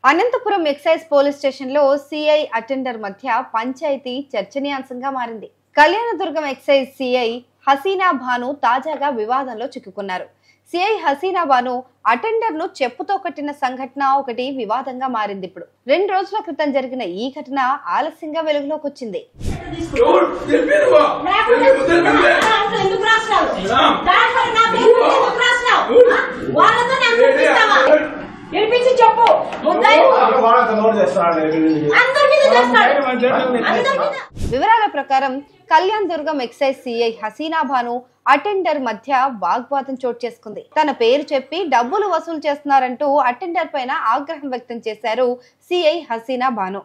Anantapuram excise police station లో CI attender మధ్య పంచాయతీ చర్చనీయాంశంగా మారింది. కళ్యాణదుర్గం ఎక్సైజ్ సిఐ హసీనా భాను తాజాగా వివాదంలో చిక్కుకున్నారు. సిఐ హసీనా భాను అటెండర్ ను చెప్పుతో కొట్టిన సంఘటన ఒకటి వివాదంగా మారింది. ఇప్పుడు 2 రోజుల క్రితం జరిగిన ఈ ఘటన ఆలస్యంగా వెలుగులోకి వచ్చింది. వివరాల ప్రకారం Kalyandurg excise CI Haseena Bhanu attender మధ్య వాగ్వాదం చోటు చేసుకుంది. తన పేరు చెప్పి డబ్బులు వసూలు చేస్తున్నారంటూ అటెండర్ పైన ఆగ్రహం వ్యక్తం చేశారు సిఐ హసీనా భాను.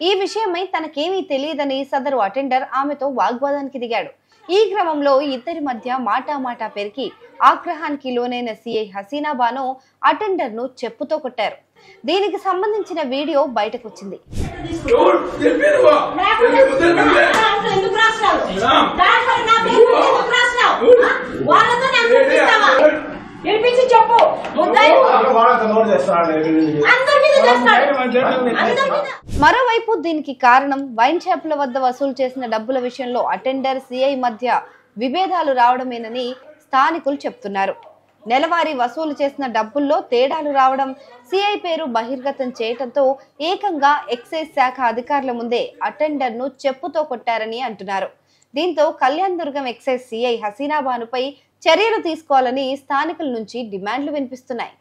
ఈ విషయమై తనకేమీ తెలియదని సదరు అటెండర్ ఆమెతో వాగ్వాదానికి దిగాడు. ఈ క్రమంలో ఇద్దరి మధ్య మాటామాటా పెరిగి ఆగ్రహానికి లోనైన సిఐ హసీనా భాను అటెండర్ ను చెప్పుతో కొట్టారు. దీనికి సంబంధించిన వీడియో బయటకు వచ్చింది. మరోవైపు దీనికి కారణం వైన్ షాపుల వద్ద వసూలు చేసిన డబ్బుల విషయంలో అటెండర్ సిఐ మధ్య విభేదాలు రావడమేనని స్థానికులు చెప్తున్నారు. నెలవారీ వసూలు చేసిన డబ్బుల్లో తేడాలు రావడం, సిఐ పేరు బహిర్గతం చేయడంతో ఏకంగా ఎక్సైజ్ శాఖ అధికారుల ముందే అటెండర్ ను చెప్పుతో కొట్టారని అంటున్నారు. దీంతో కళ్యాణదుర్గం ఎక్సైజ్ సిఐ హసీనా భానుపై చర్యలు తీసుకోవాలని స్థానికుల నుంచి డిమాండ్లు వినిపిస్తున్నాయి.